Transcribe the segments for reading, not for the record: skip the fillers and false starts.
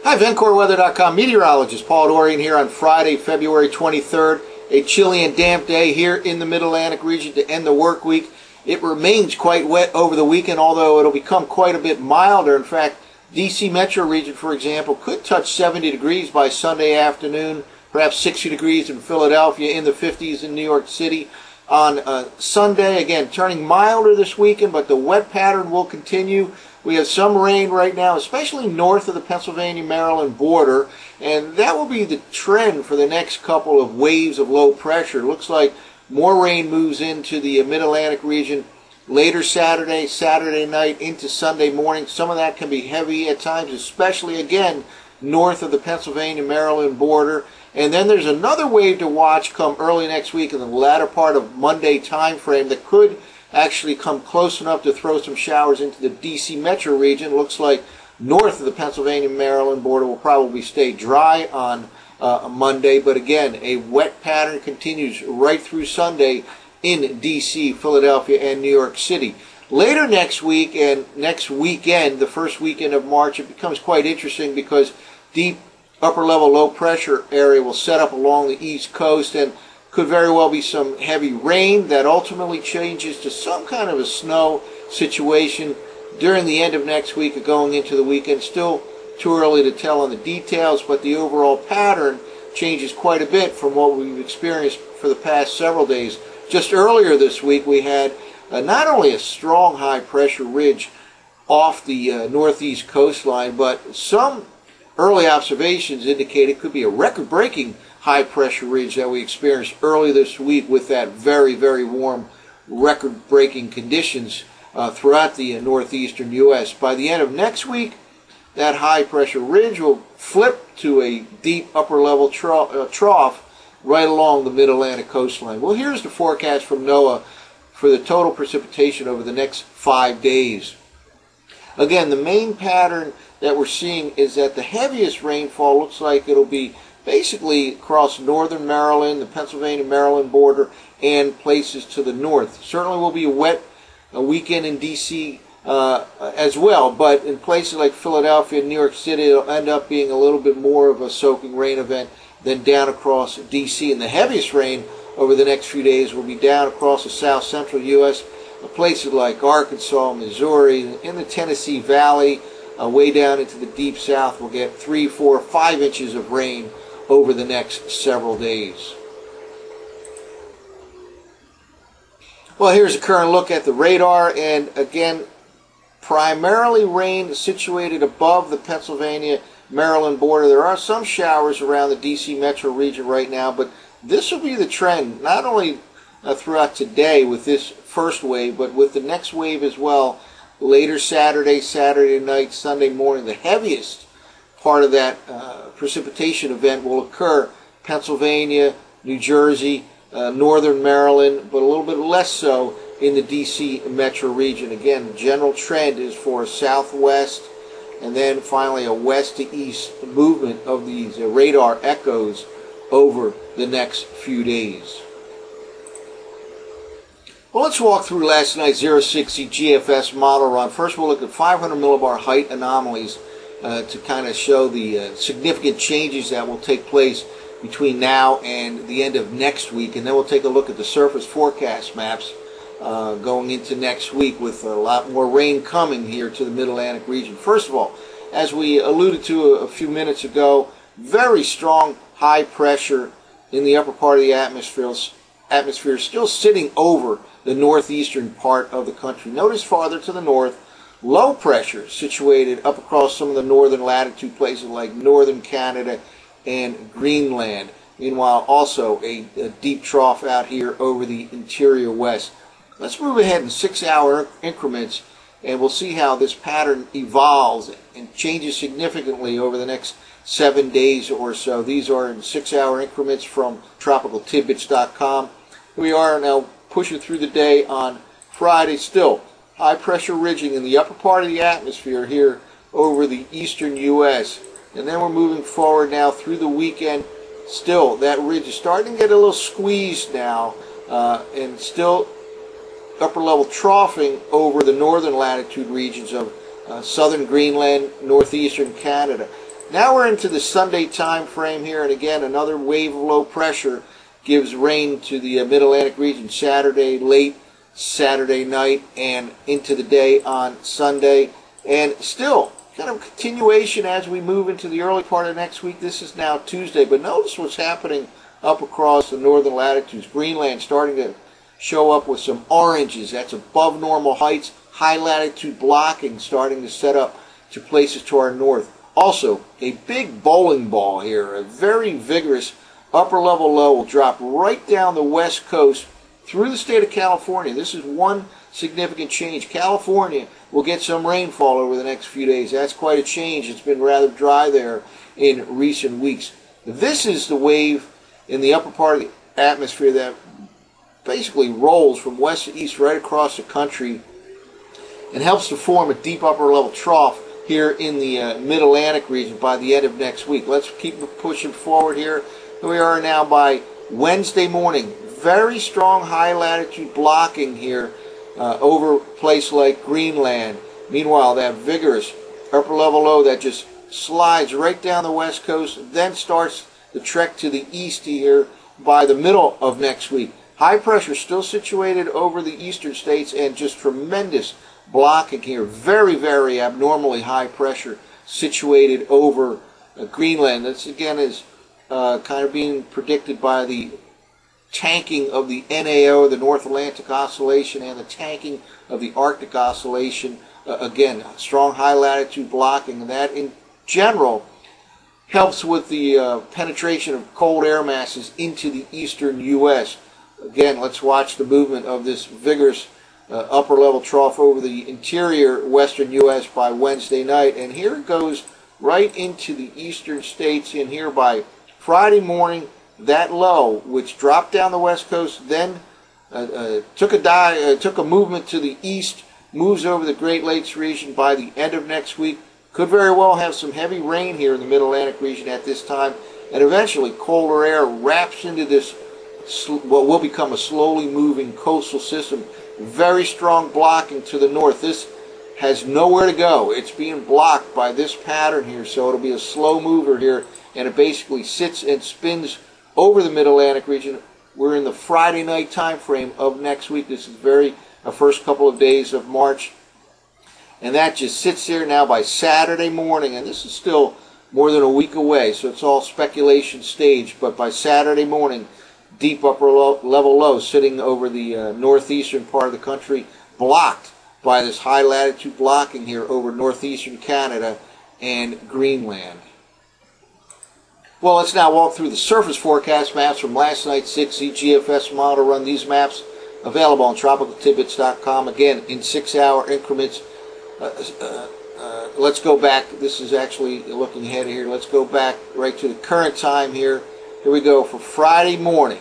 Hi, VencoreWeather.com meteorologist Paul Dorian here on Friday, February 23rd. A chilly and damp day here in the Mid-Atlantic region to end the work week. It remains quite wet over the weekend, although it'll become quite a bit milder. In fact, DC metro region, for example, could touch 70 degrees by Sunday afternoon, perhaps 60 degrees in Philadelphia, in the 50s in New York City. On Sunday, again, turning milder this weekend, but the wet pattern will continue. We have some rain right now, especially north of the Pennsylvania-Maryland border, and that will be the trend for the next couple of waves of low pressure. It looks like more rain moves into the Mid-Atlantic region later Saturday night into Sunday morning. Some of that can be heavy at times, especially, again, north of the Pennsylvania-Maryland border. And then there's another wave to watch come early next week in the latter part of Monday time frame that could actually come close enough to throw some showers into the DC metro region. Looks like north of the Pennsylvania-Maryland border will probably stay dry on Monday, but again, a wet pattern continues right through Sunday in DC, Philadelphia, and New York City. Later next week and next weekend, the first weekend of March, it becomes quite interesting because deep upper level low pressure area will set up along the East Coast, and could very well be some heavy rain that ultimately changes to some kind of a snow situation during the end of next week or going into the weekend. Still too early to tell on the details, but the overall pattern changes quite a bit from what we've experienced for the past several days. Just earlier this week, we had not only a strong high pressure ridge off the northeast coastline, but some early observations indicate it could be a record-breaking high pressure ridge that we experienced early this week with that very, very warm record-breaking conditions throughout the northeastern U.S. By the end of next week, that high pressure ridge will flip to a deep upper level trough right along the mid-Atlantic coastline. Well, here's the forecast from NOAA for the total precipitation over the next 5 days. Again, the main pattern that we're seeing is that the heaviest rainfall looks like it'll be basically across northern Maryland, the Pennsylvania-Maryland border, and places to the north. Certainly will be a wet weekend in D.C. As well, but in places like Philadelphia and New York City, it'll end up being a little bit more of a soaking rain event than down across D.C. And the heaviest rain over the next few days will be down across the south-central U.S., places like Arkansas, Missouri, in the Tennessee Valley, way down into the deep south. We'll get 3, 4, 5 inches of rain over the next several days. Well, here's a current look at the radar, and again, primarily rain situated above the Pennsylvania-Maryland border. There are some showers around the D.C. metro region right now, but this will be the trend, not only throughout today with this first wave, but with the next wave as well, later Saturday night, Sunday morning. The heaviest part of that precipitation event will occur Pennsylvania, New Jersey, northern Maryland, but a little bit less so in the D.C. metro region. Again, the general trend is for a southwest and then finally a west to east movement of these radar echoes over the next few days. Well, let's walk through last night's 060 GFS model run. First, we'll look at 500 millibar height anomalies to kind of show the significant changes that will take place between now and the end of next week. And then we'll take a look at the surface forecast maps going into next week with a lot more rain coming here to the Mid-Atlantic region. First of all, as we alluded to a few minutes ago, very strong high pressure in the upper part of the atmosphere still sitting over the northeastern part of the country. Notice farther to the north, low pressure situated up across some of the northern latitude places like northern Canada and Greenland. Meanwhile, also a deep trough out here over the interior west. Let's move ahead in 6-hour increments, and we'll see how this pattern evolves and changes significantly over the next 7 days or so. These are in 6-hour increments from tropicaltidbits.com. We are now pushing through the day on Friday. Still high pressure ridging in the upper part of the atmosphere here over the eastern U.S. And then we're moving forward now through the weekend. Still, that ridge is starting to get a little squeezed now, and still upper level troughing over the northern latitude regions of southern Greenland, northeastern Canada. Now we're into the Sunday time frame here, and again, another wave of low pressure gives rain to the Mid-Atlantic region Saturday, late Saturday night, and into the day on Sunday. And still, kind of continuation as we move into the early part of next week. This is now Tuesday, but notice what's happening up across the northern latitudes. Greenland starting to show up with some oranges. That's above normal heights. High latitude blocking starting to set up to places to our north. Also, a big bowling ball here, a very vigorous upper level low will drop right down the west coast through the state of California. This is one significant change. California will get some rainfall over the next few days. That's quite a change. It's been rather dry there in recent weeks. This is the wave in the upper part of the atmosphere that basically rolls from west to east right across the country and helps to form a deep upper level trough here in the Mid-Atlantic region by the end of next week. Let's keep pushing forward here. Here we are now by Wednesday morning. Very strong high latitude blocking here over a place like Greenland. Meanwhile, that vigorous upper level low that just slides right down the west coast, then starts the trek to the east here by the middle of next week. High pressure still situated over the eastern states, and just tremendous blocking here. Very, very abnormally high pressure situated over Greenland. This again is kind of being predicted by the tanking of the NAO, the North Atlantic Oscillation, and the tanking of the Arctic Oscillation. Again, strong high latitude blocking, and that in general helps with the penetration of cold air masses into the eastern U.S. Again, let's watch the movement of this vigorous upper level trough over the interior western U.S. by Wednesday night. And here it goes right into the eastern states in here by Friday morning. That low, which dropped down the west coast, then took a movement to the east, moves over the Great Lakes region by the end of next week. Could very well have some heavy rain here in the Mid-Atlantic region at this time, and eventually colder air wraps into this what will become a slowly moving coastal system. Very strong blocking to the north. This has nowhere to go. It's being blocked by this pattern here, so it'll be a slow mover here, and it basically sits and spins over the Mid-Atlantic region. We're in the Friday night time frame of next week. This is the first couple of days of March. And that just sits there now by Saturday morning, and this is still more than a week away, so it's all speculation stage. But by Saturday morning, deep upper level low sitting over the northeastern part of the country, blocked by this high latitude blocking here over northeastern Canada and Greenland. Well, let's now walk through the surface forecast maps from last night's 6Z GFS model run. These maps available on tropicaltidbits.com, again in 6-hour increments. Let's go back. This is actually looking ahead here. Let's go back right to the current time here. Here we go for Friday morning.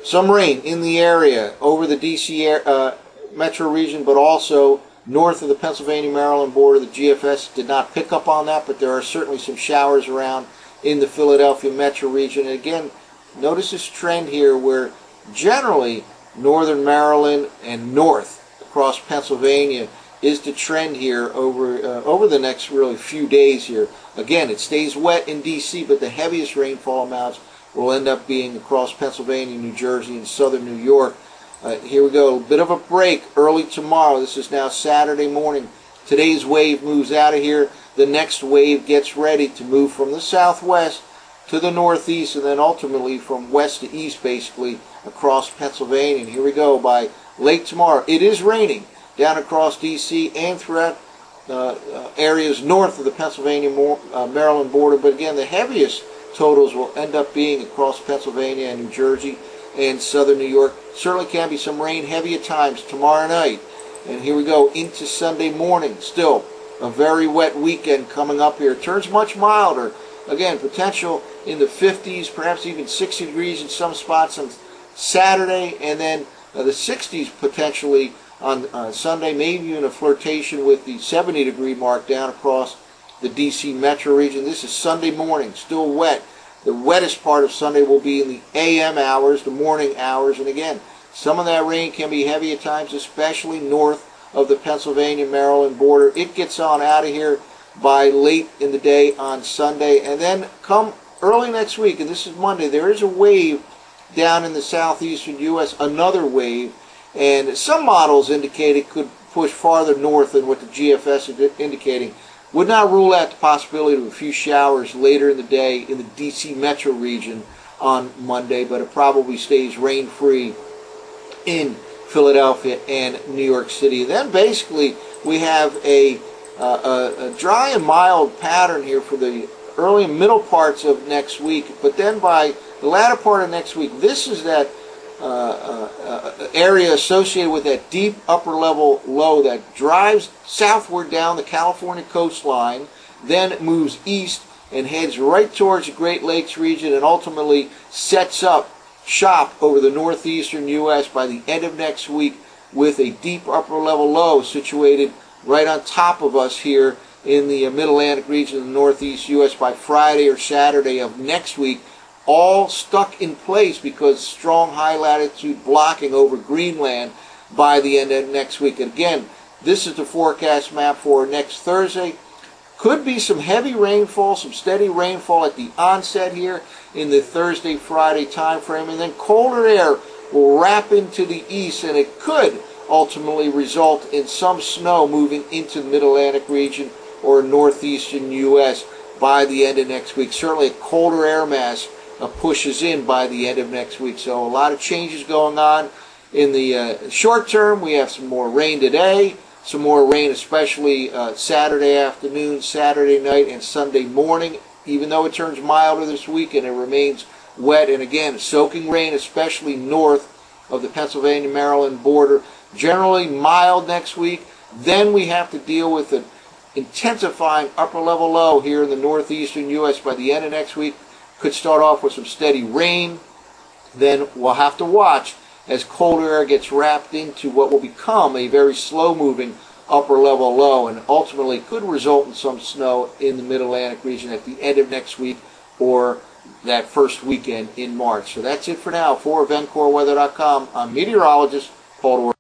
Some rain in the area over the DC metro region, but also north of the Pennsylvania-Maryland border. The GFS did not pick up on that, but there are certainly some showers around in the Philadelphia metro region. And again, notice this trend here where generally northern Maryland and north across Pennsylvania is the trend here over the next really few days here. Again, it stays wet in D.C., but the heaviest rainfall amounts will end up being across Pennsylvania, New Jersey, and southern New York. Here we go, a bit of a break early tomorrow. This is now Saturday morning. Today's wave moves out of here. The next wave gets ready to move from the southwest to the northeast, and then ultimately from west to east, basically across Pennsylvania. And here we go by late tomorrow. It is raining down across D.C. and throughout areas north of the Pennsylvania-Maryland border. But again, the heaviest totals will end up being across Pennsylvania and New Jersey and southern New York. Certainly can be some rain heavy at times tomorrow night. And here we go into Sunday morning. Still a very wet weekend coming up here. It turns much milder. Again, potential in the 50s, perhaps even 60 degrees in some spots on Saturday, and then the 60s potentially on Sunday, maybe even a flirtation with the 70-degree mark down across the D.C. metro region. This is Sunday morning, still wet. The wettest part of Sunday will be in the a.m. hours, the morning hours, and again, some of that rain can be heavy at times, especially north of the Pennsylvania-Maryland border. It gets on out of here by late in the day on Sunday. And then come early next week, and this is Monday, there is a wave down in the southeastern U.S., another wave, and some models indicate it could push farther north than what the GFS is indicating. Would not rule out the possibility of a few showers later in the day in the D.C. metro region on Monday, but it probably stays rain-free in Philadelphia and New York City. Then basically we have a dry and mild pattern here for the early and middle parts of next week, but then by the latter part of next week, this is that area associated with that deep upper level low that drives southward down the California coastline, then moves east and heads right towards the Great Lakes region and ultimately sets up shop over the northeastern U.S. by the end of next week with a deep upper level low situated right on top of us here in the Mid-Atlantic region of the northeast U.S. by Friday or Saturday of next week, all stuck in place because strong high latitude blocking over Greenland by the end of next week. And again, this is the forecast map for next Thursday. Could be some heavy rainfall, some steady rainfall at the onset here in the Thursday-Friday time frame, and then colder air will wrap into the east, and it could ultimately result in some snow moving into the Mid-Atlantic region or northeastern U.S. by the end of next week. Certainly a colder air mass pushes in by the end of next week. So a lot of changes going on in the short term. We have some more rain today, some more rain especially Saturday afternoon, Saturday night, and Sunday morning. Even though it turns milder this weekend, it remains wet. And again, soaking rain, especially north of the Pennsylvania-Maryland border. Generally mild next week. Then we have to deal with an intensifying upper level low here in the northeastern U.S. by the end of next week. Could start off with some steady rain. Then we'll have to watch as colder air gets wrapped into what will become a very slow-moving upper level low, and ultimately could result in some snow in the Mid-Atlantic region at the end of next week or that first weekend in March. So that's it for now. For VencoreWeather.com, I'm meteorologist Paul Dory.